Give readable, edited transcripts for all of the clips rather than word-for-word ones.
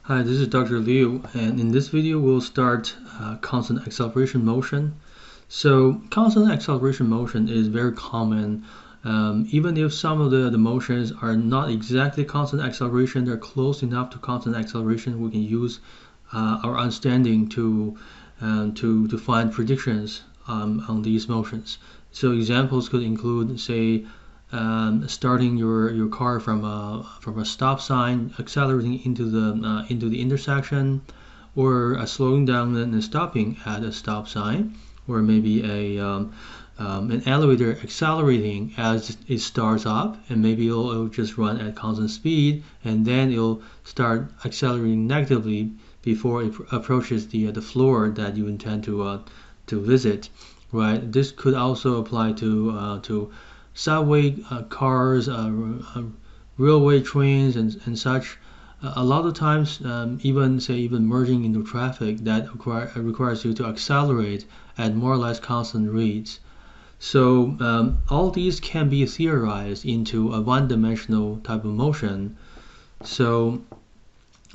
Hi, this is Dr. Liu, and in this video we'll start constant acceleration motion. So constant acceleration motion is very common. Even if some of the motions are not exactly constant acceleration, they're close enough to constant acceleration, we can use our understanding to find predictions on these motions. So examples could include, say, starting your car from a stop sign, accelerating into the intersection, or slowing down and stopping at a stop sign, or maybe an elevator accelerating as it starts up, and maybe it'll just run at constant speed, and then it'll start accelerating negatively before it approaches the floor that you intend to visit. Right. This could also apply to subway cars, railway trains, and such. A lot of times, even merging into traffic, that requires you to accelerate at more or less constant rates. So all these can be theorized into a one-dimensional type of motion. So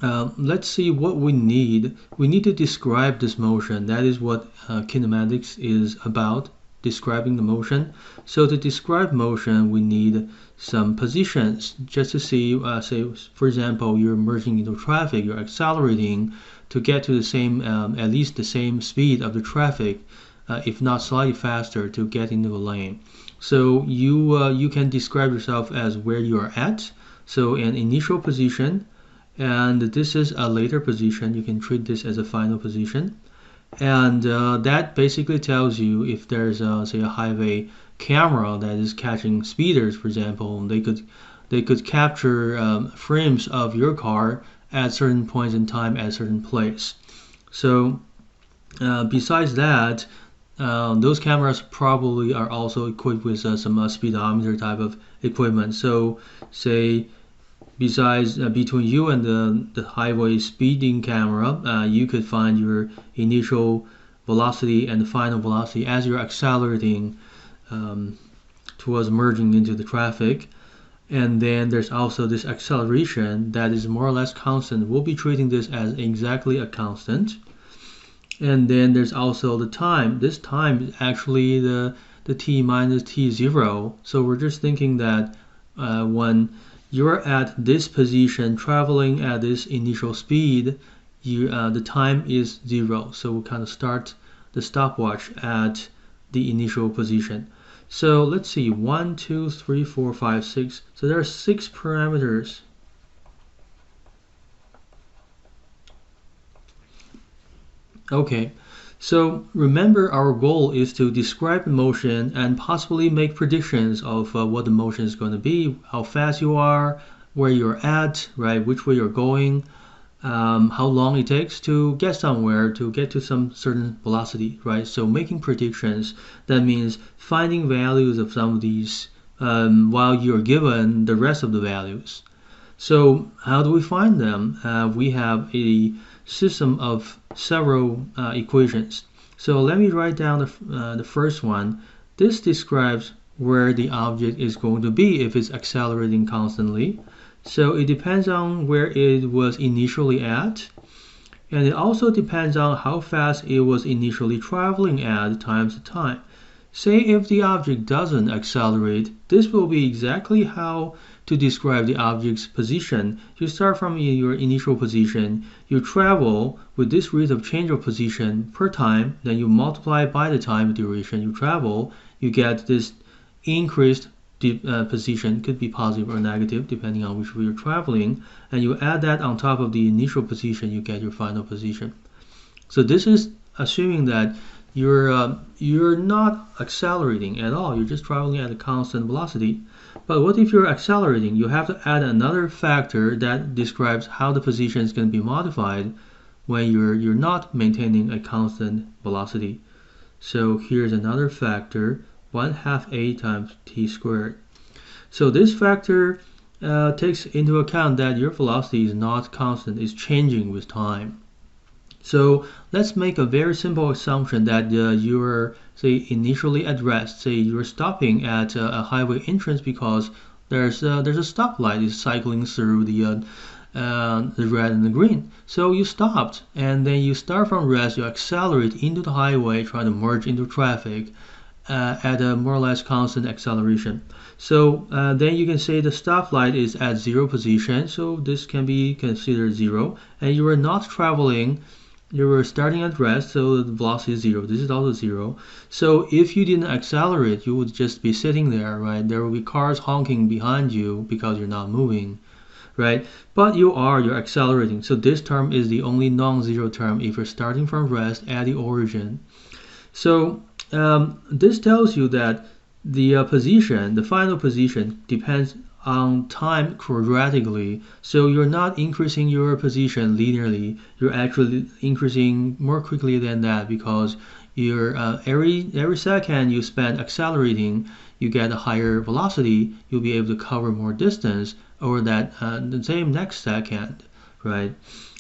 let's see what we need. We need to describe this motion. That is what kinematics is about, describing the motion. So to describe motion, we need some positions just to see, say, for example, you're merging into traffic, you're accelerating to get to the same, at least the same speed of the traffic, if not slightly faster, to get into a lane. So you can describe yourself as where you are at. So an initial position, and this is a later position. You can treat this as a final position. And that basically tells you if there's say a highway camera that is catching speeders, for example, they could capture frames of your car at certain points in time at a certain place. So besides that, those cameras probably are also equipped with some speedometer type of equipment. So say besides between you and the highway speeding camera, you could find your initial velocity and the final velocity as you're accelerating towards merging into the traffic. And then there's also this acceleration that is more or less constant. We'll be treating this as exactly a constant. And then there's also the time. This time is actually the t minus t0. So we're just thinking that when you're at this position traveling at this initial speed, the time is 0. So we'll kind of start the stopwatch at the initial position. So let's see, 1, 2, 3, 4, 5, 6. So there are 6 parameters. Okay, so remember, our goal is to describe the motion and possibly make predictions of what the motion is going to be, how fast you are, where you're at, right, which way you're going, how long it takes to get somewhere, to get to some certain velocity, right? So making predictions, that means finding values of some of these while you're given the rest of the values. So how do we find them? We have a system of several equations. So let me write down the first one. This describes where the object is going to be if it's accelerating constantly. So it depends on where it was initially at, and it also depends on how fast it was initially traveling at times the time. Say if the object doesn't accelerate, this will be exactly how to describe the object's position. You start from your initial position, you travel with this rate of change of position per time, then you multiply by the time duration you travel, you get this increased position, could be positive or negative depending on which way you're traveling, and you add that on top of the initial position, you get your final position. So this is assuming that you're not accelerating at all, you're just traveling at a constant velocity. But what if you're accelerating? You have to add another factor that describes how the position is going to be modified when you're not maintaining a constant velocity. So here's another factor, 1/2 a times t squared. So this factor takes into account that your velocity is not constant, it's changing with time. So let's make a very simple assumption that you're, say, initially at rest. Say you're stopping at a highway entrance because there's a stoplight is cycling through the red and the green. So you stopped, and then you start from rest, you accelerate into the highway, trying to merge into traffic at a more or less constant acceleration. So then you can say the stoplight is at 0 position, so this can be considered 0, and you are not traveling. You were starting at rest, so the velocity is 0. This is also 0. So if you didn't accelerate, you would just be sitting there, right? There will be cars honking behind you because you're not moving, right? But you're accelerating. So this term is the only non-zero term if you're starting from rest at the origin. So this tells you that the position, the final position, depends on time quadratically. So you're not increasing your position linearly. You're actually increasing more quickly than that because you're every second you spend accelerating, you get a higher velocity. You'll be able to cover more distance over that the same next second, right?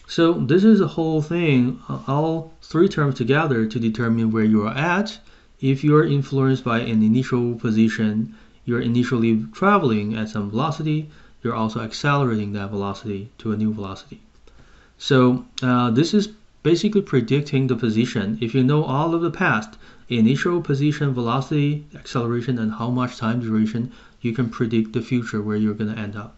So this is the whole thing, all three terms together to determine where you are at. If you are influenced by an initial position, you're initially traveling at some velocity, you're also accelerating that velocity to a new velocity. So this is basically predicting the position. If you know all of the past, initial position, velocity, acceleration, and how much time duration, you can predict the future where you're going to end up.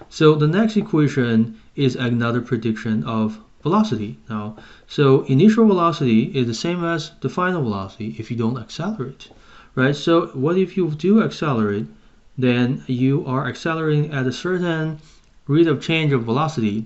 So the next equation is another prediction of velocity now. So initial velocity is the same as the final velocity if you don't accelerate, right? So what if you do accelerate? Then you are accelerating at a certain rate of change of velocity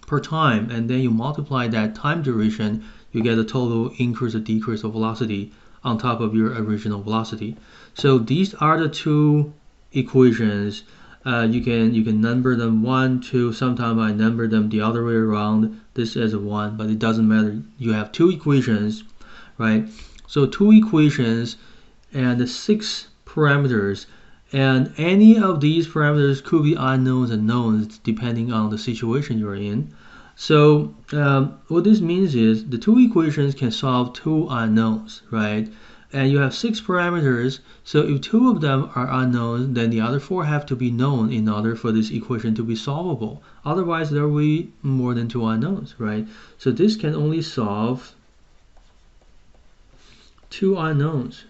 per time, and then you multiply that time duration, you get a total increase or decrease of velocity on top of your original velocity. So these are the two equations. You can number them 1, 2. Sometimes I number them the other way around. This is a 1, but it doesn't matter. You have two equations, right? So two equations and 6 parameters, and any of these parameters could be unknowns and knowns depending on the situation you're in. So what this means is the two equations can solve two unknowns, right? And you have 6 parameters, so if 2 of them are unknown, then the other 4 have to be known in order for this equation to be solvable. Otherwise, there will be more than 2 unknowns, right? So this can only solve 2 unknowns.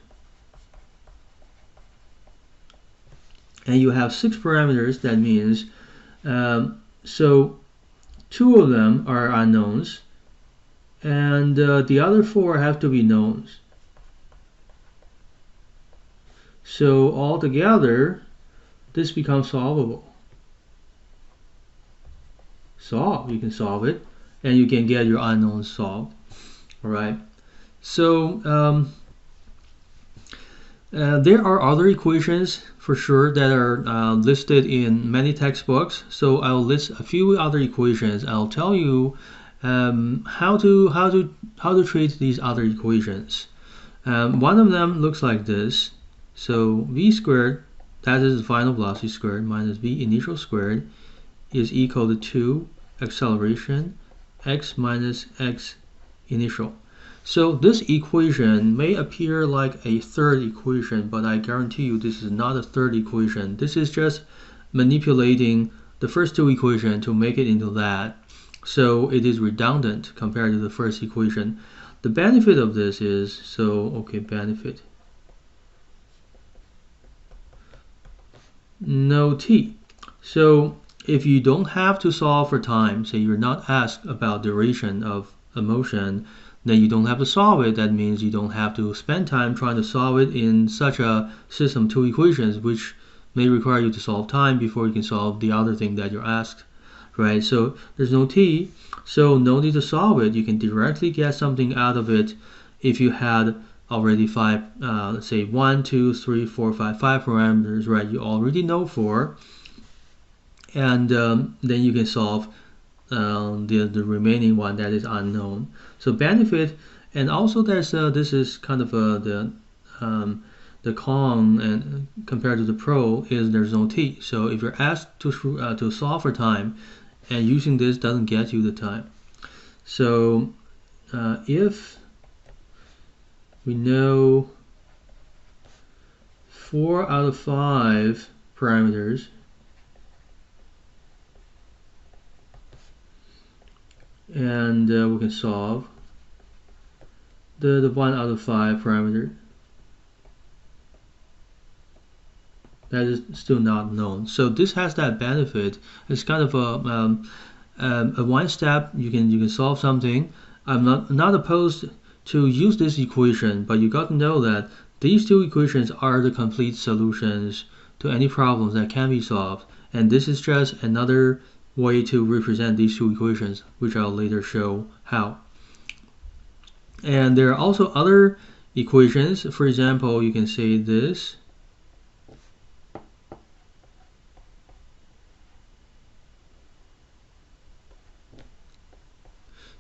And you have 6 parameters, that means, so 2 of them are unknowns, and the other 4 have to be knowns. So altogether, this becomes solvable. You can solve it, and you can get your unknowns solved. All right. So there are other equations for sure that are listed in many textbooks. So I'll list a few other equations. I'll tell you how to treat these other equations. One of them looks like this. So v squared, that is the final velocity squared, minus v initial squared, is equal to 2 acceleration x minus x initial. So this equation may appear like a third equation, but I guarantee you this is not a third equation. This is just manipulating the first two equations to make it into that. So it is redundant compared to the first equation. The benefit of this is, benefit. No t. So if you don't have to solve for time, say you're not asked about duration of a motion, then you don't have to solve it. That means you don't have to spend time trying to solve it in such a system, two equations, which may require you to solve time before you can solve the other thing that you're asked, right? So there's no t, so no need to solve it. You can directly get something out of it if you had already 5, let's say 1, 2, 3, 4, 5 parameters, right? You already know 4, and then you can solve the remaining one that is unknown. So benefit, and also there's this is kind of the con, and compared to the pro is there's no t. So if you're asked to solve for time, and using this doesn't get you the time. So if we know 4 out of 5 parameters, and we can solve the 1 out of 5 parameter that is still not known. So this has that benefit. It's kind of a one step. You can solve something. I'm not opposed to use this equation, but you got to know that these two equations are the complete solutions to any problems that can be solved, and this is just another way to represent these two equations, which I'll later show how. And there are also other equations. For example, you can say this.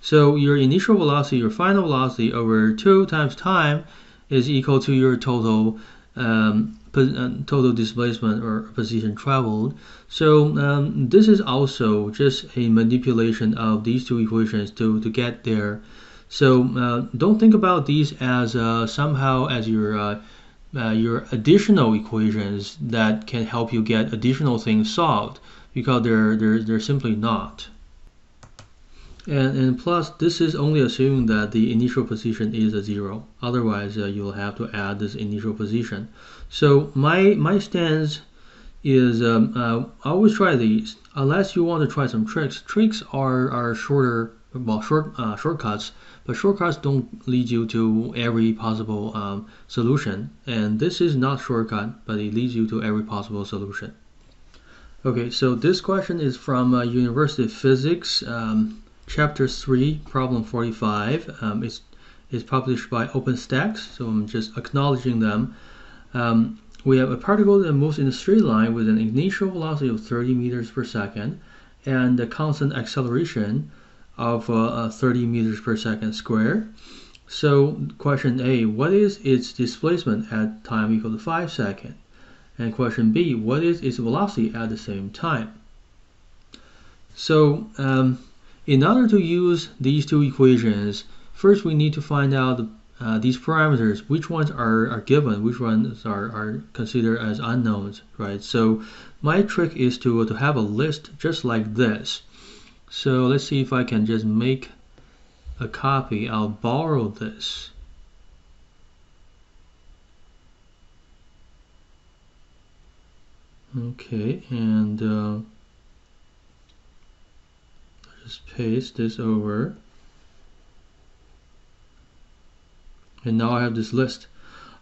So your initial velocity, your final velocity over 2 times time is equal to your total total displacement or position traveled. So this is also just a manipulation of these two equations to get there. So don't think about these as somehow as your additional equations that can help you get additional things solved, because they're simply not. And plus, this is only assuming that the initial position is a 0. Otherwise, you'll have to add this initial position. So my stance is always try these, unless you want to try some tricks. Tricks are shorter, well, shortcuts, but shortcuts don't lead you to every possible solution. And this is not shortcut, but it leads you to every possible solution. Okay, so this question is from University of Physics. Chapter 3, problem 45. It's published by OpenStax, so I'm just acknowledging them. We have a particle that moves in a straight line with an initial velocity of 30 meters per second and a constant acceleration of 30 meters per second squared. So question A, what is its displacement at time equal to 5 seconds? And question B, what is its velocity at the same time? So in order to use these two equations, first we need to find out these parameters, which ones are given, which ones are considered as unknowns, right? So my trick is to have a list just like this. So let's see if I can just make a copy. I'll borrow this. Okay, and just paste this over, and now I have this list.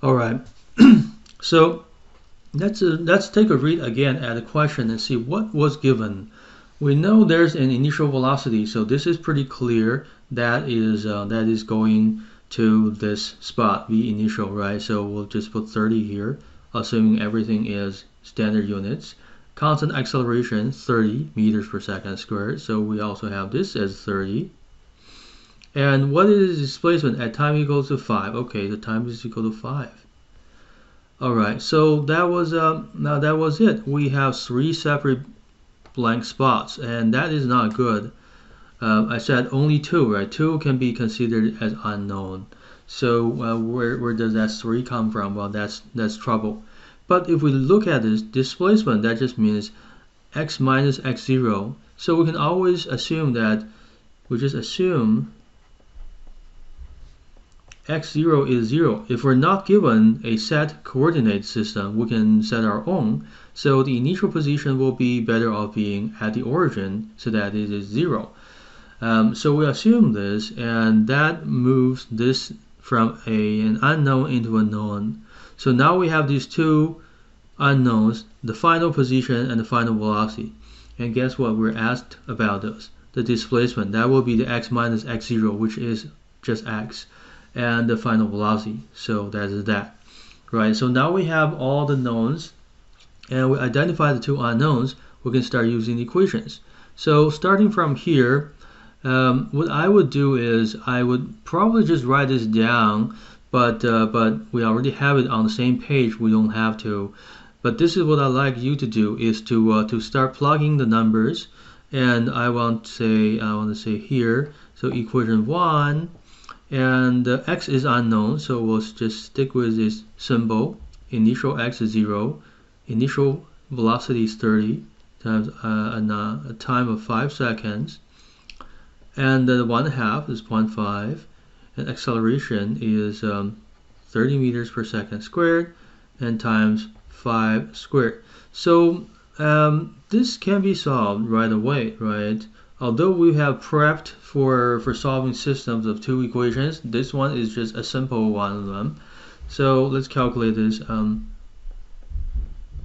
All right, so let's take a read again at the question and see what was given. We know there's an initial velocity, so this is pretty clear. That is going to this spot, v initial, right? So we'll just put 30 here, assuming everything is standard units. Constant acceleration, 30 meters per second squared. So we also have this as 30. And what is the displacement at time equals to 5? Okay, the time is equal to 5. All right, so that was now that was it. We have 3 separate blank spots, and that is not good. I said only 2, right? 2 can be considered as unknown. So where does that 3 come from? Well, that's trouble. But if we look at this displacement, that just means x minus x0. So we can always assume that we just assume x0 is 0. If we're not given a set coordinate system, we can set our own. So the initial position will be better off being at the origin, so that it is 0. So we assume this, and that moves this from an unknown into a known. So now we have these two unknowns, the final position and the final velocity. And guess what? We're asked about those. The displacement, that will be the x minus x0, which is just x, and the final velocity. So that is that, right? So now we have all the knowns, and we identify the two unknowns. We can start using the equations. So starting from here, what I would do is I would probably just write this down, but we already have it on the same page. We don't have to. But this is what I like you to do, is to start plugging the numbers. And I want to say here, so equation 1, and x is unknown, so we'll just stick with this symbol. Initial x is 0, initial velocity is 30 times a time of 5 seconds. and the 1/2 is 0.5, and acceleration is 30 meters per second squared, and times 5 squared. So this can be solved right away, right? Although we have prepped for solving systems of two equations, this one is just a simple one of them. So let's calculate this.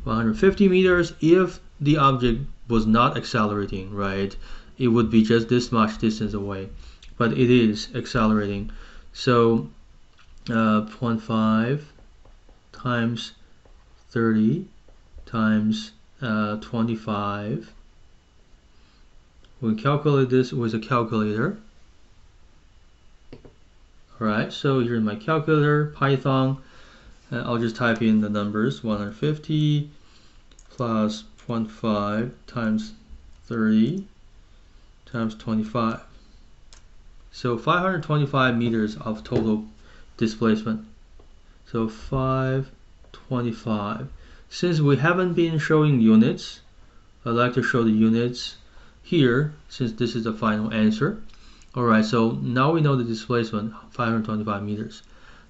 150 meters, if the object was not accelerating, right, it would be just this much distance away, but it is accelerating. So 0.5 times 30 times 25. We calculate this with a calculator. Alright, so here's my calculator, Python. I'll just type in the numbers. 150 plus 0.5 times 30 times 25. So 525 meters of total displacement. So 525. Since we haven't been showing units, I'd like to show the units here since this is the final answer. Alright, so now we know the displacement, 525 meters.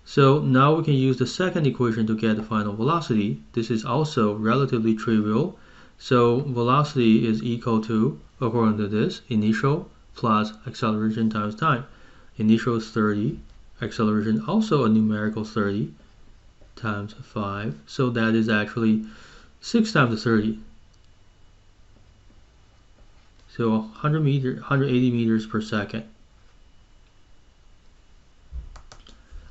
So now we can use the second equation to get the final velocity. This is also relatively trivial. So velocity is equal to, according to this, initial plus acceleration times time. Initial is 30, acceleration also a numerical 30 times 5. So that is actually 6 times 30. So 180 meters per second.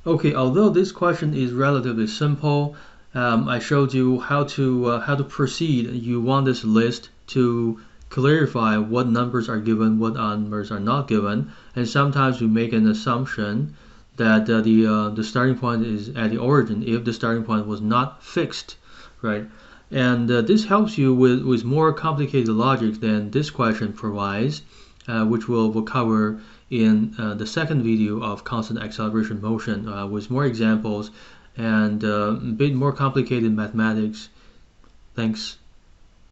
Okay, although this question is relatively simple, I showed you how to proceed. You want this list to clarify what numbers are given, what numbers are not given, and sometimes we make an assumption that the starting point is at the origin if the starting point was not fixed, right? And this helps you with more complicated logic than this question provides, which we'll cover in the second video of constant acceleration motion with more examples and a bit more complicated mathematics. Thanks.